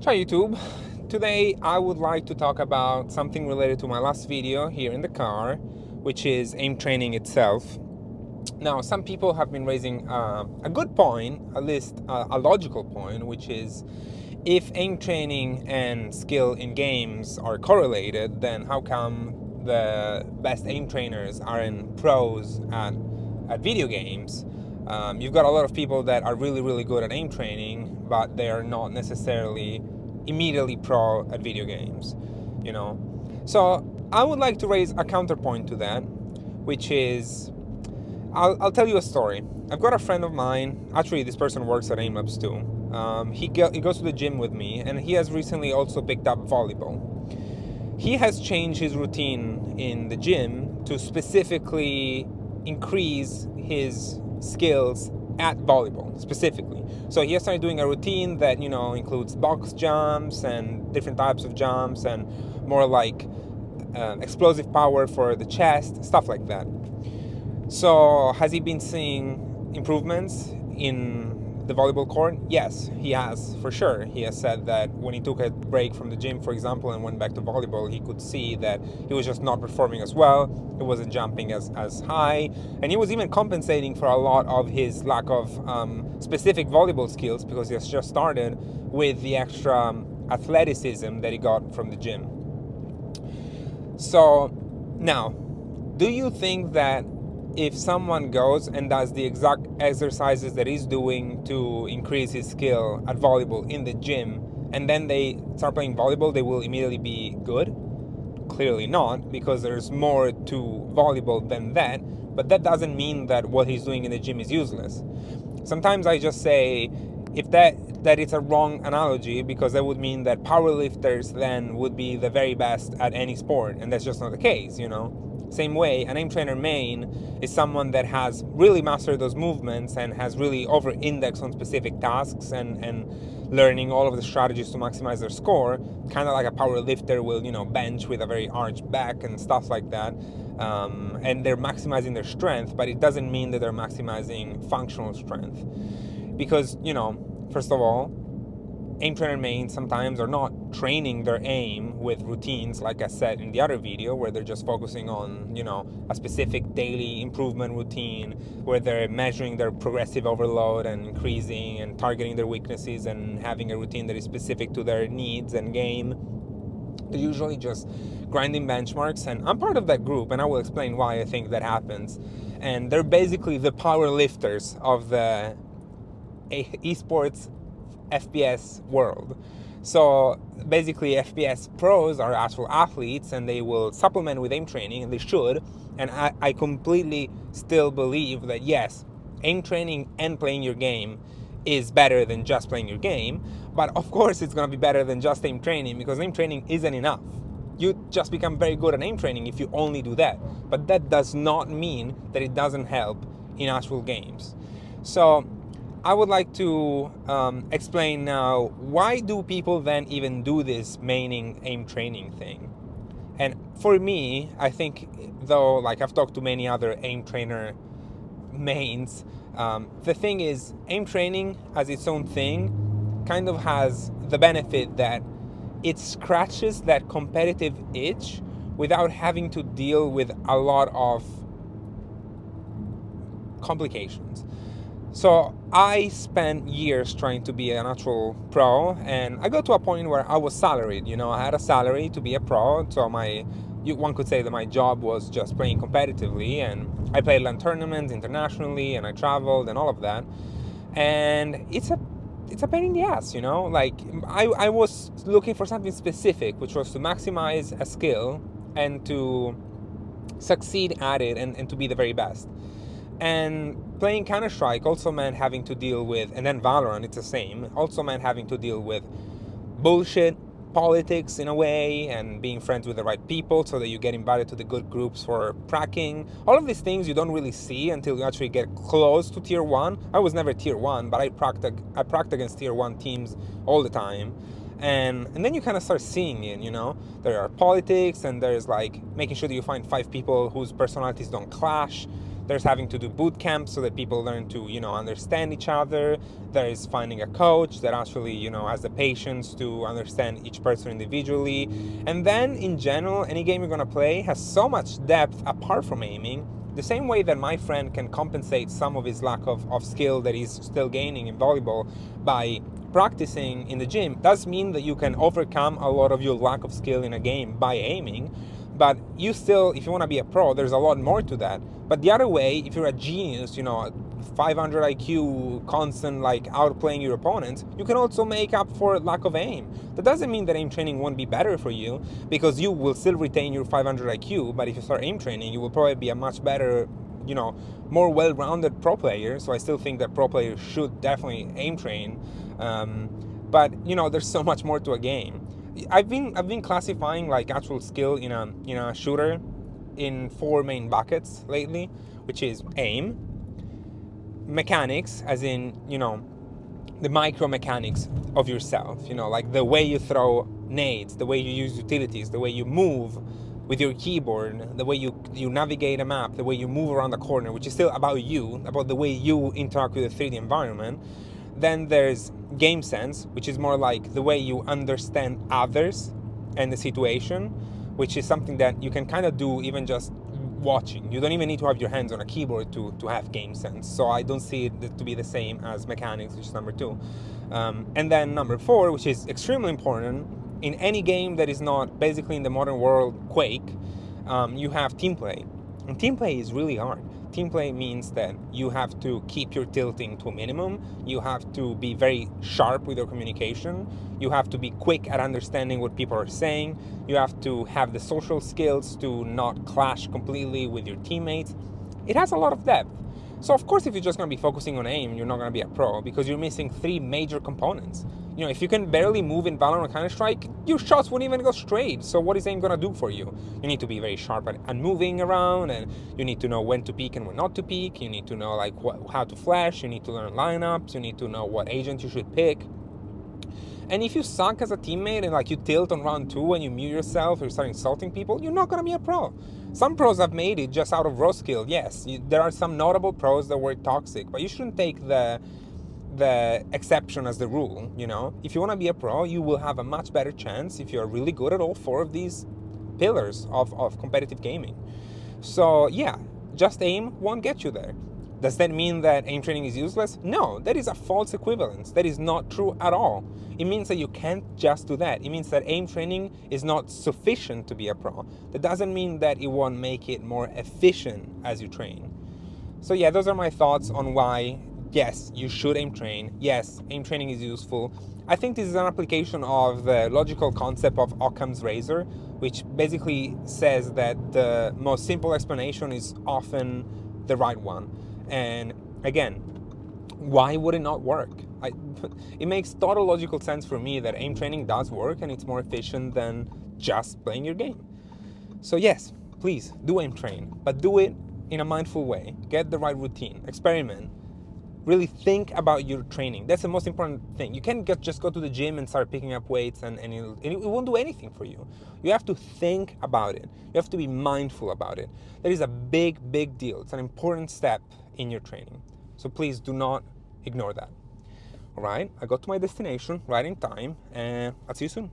Hi YouTube. Today I would like to talk about something related to my last video here in the car, which is aim training itself. Now, some people have been raising a good point, at least a logical point, which is if aim training and skill in games are correlated, then how come the best aim trainers aren't pros at video games? You've got a lot of people that are really, really good at aim training, but they are not necessarily immediately pro at video games, you know? So I would like to raise a counterpoint to that, which is I'll tell you a story. I've got a friend of mine. Actually, this person works at AimLabs too. He goes to the gym with me, and he has recently also picked up volleyball. He has changed his routine in the gym to specifically increase his skills at volleyball, specifically. So he has started doing a routine that, includes box jumps and different types of jumps and more like explosive power for the chest, stuff like that. So, has he been seeing improvements in the volleyball court? Yes, he has, for sure. He has said that when he took a break from the gym, for example, and went back to volleyball, he could see that he was just not performing as well, he wasn't jumping as high, and he was even compensating for a lot of his lack of specific volleyball skills because he has just started with the extra athleticism that he got from the gym. So, now, do you think that if someone goes and does the exact exercises that he's doing to increase his skill at volleyball in the gym, and then they start playing volleyball, they will immediately be good? Clearly not, because there's more to volleyball than that, but that doesn't mean that what he's doing in the gym is useless. Sometimes I just say if that it's a wrong analogy, because that would mean that powerlifters then would be the very best at any sport, and that's just not the case, Same way, an aim trainer main is someone that has really mastered those movements and has really over-indexed on specific tasks and learning all of the strategies to maximize their score, kind of like a power lifter will, bench with a very arched back and stuff like that. And they're maximizing their strength, but it doesn't mean that they're maximizing functional strength. Because, first of all, aim trainer mains sometimes are not training their aim with routines, like I said in the other video, where they're just focusing on, a specific daily improvement routine, where they're measuring their progressive overload and increasing and targeting their weaknesses and having a routine that is specific to their needs and game. They're usually just grinding benchmarks, and I'm part of that group, and I will explain why I think that happens. And they're basically the power lifters of the esports FPS world. So basically, FPS pros are actual athletes, and they will supplement with aim training, and they should. And I completely still believe that yes, aim training and playing your game is better than just playing your game. But of course, it's going to be better than just aim training, because aim training isn't enough. You just become very good at aim training if you only do that. But that does not mean that it doesn't help in actual games. So I would like to explain now, why do people then even do this maining aim training thing? And for me, I think, though, like I've talked to many other aim trainer mains, the thing is, aim training as its own thing kind of has the benefit that it scratches that competitive itch without having to deal with a lot of complications. So I spent years trying to be an actual pro, and I got to a point where I was salaried. I had a salary to be a pro, so one could say that my job was just playing competitively, and I played LAN tournaments internationally, and I traveled and all of that. And it's a pain in the ass, Like I was looking for something specific, which was to maximize a skill and to succeed at it and to be the very best. And playing Counter-Strike also meant having to deal with, and then Valorant, it's the same, also meant having to deal with bullshit, politics in a way, and being friends with the right people so that you get invited to the good groups for pracking. All of these things you don't really see until you actually get close to tier 1. I was never tier 1, but I pracked against tier 1 teams all the time. And then you kind of start seeing it, There are politics, and there's like making sure that you find 5 people whose personalities don't clash. There's having to do boot camps so that people learn to, understand each other. There is finding a coach that actually, has the patience to understand each person individually. And then in general, any game you're gonna play has so much depth apart from aiming. The same way that my friend can compensate some of his lack of skill that he's still gaining in volleyball by practicing in the gym, does mean that you can overcome a lot of your lack of skill in a game by aiming. But you still, if you want to be a pro, there's a lot more to that. But the other way, if you're a genius, 500 IQ, constant, like outplaying your opponents, you can also make up for lack of aim. That doesn't mean that aim training won't be better for you, because you will still retain your 500 IQ, but if you start aim training, you will probably be a much better, more well-rounded pro player. So I still think that pro players should definitely aim train. But there's so much more to a game. I've been classifying like actual skill in a shooter in 4 main buckets lately, which is aim, mechanics, as in the micro mechanics of yourself, like the way you throw nades, the way you use utilities, the way you move with your keyboard, the way you navigate a map, the way you move around the corner, which is still about you, about the way you interact with the 3D environment. Then there's game sense, which is more like the way you understand others and the situation, which is something that you can kind of do even just watching. You don't even need to have your hands on a keyboard to have game sense. So I don't see it to be the same as mechanics, which is number 2. And then number 4, which is extremely important in any game that is not basically in the modern world Quake, you have team play. And team play is really hard. Team play means that you have to keep your tilting to a minimum. You have to be very sharp with your communication. You have to be quick at understanding what people are saying. You have to have the social skills to not clash completely with your teammates. It has a lot of depth. So of course, if you're just going to be focusing on aim, you're not going to be a pro, because you're missing 3 major components. If you can barely move in Valorant or Counter-Strike, your shots wouldn't even go straight. So what is aim going to do for you? You need to be very sharp at moving around, and you need to know when to peek and when not to peek. You need to know how to flash. You need to learn lineups. You need to know what agent you should pick. And if you suck as a teammate and you tilt on round 2 and you mute yourself or you start insulting people, you're not going to be a pro. Some pros have made it just out of raw skill. Yes, there are some notable pros that were toxic, but you shouldn't take the exception as the rule. If you want to be a pro, you will have a much better chance if you're really good at all 4 of these pillars of competitive gaming. So yeah, just aim won't get you there. Does that mean that aim training is useless? No, that is a false equivalence. That is not true at all. It means that you can't just do that. It means that aim training is not sufficient to be a pro. That doesn't mean that it won't make it more efficient as you train. So yeah, those are my thoughts on why, yes, you should aim train. Yes, aim training is useful. I think this is an application of the logical concept of Occam's razor, which basically says that the most simple explanation is often the right one. And again, why would it not work? It makes total logical sense for me that aim training does work, and it's more efficient than just playing your game. So yes, please do aim train, but do it in a mindful way. Get the right routine, experiment, really think about your training. That's the most important thing. You can't just go to the gym and start picking up weights and it won't do anything for you. You have to think about it. You have to be mindful about it. That is a big, big deal. It's an important step in your training. So please do not ignore that. All right, I got to my destination right in time, and I'll see you soon.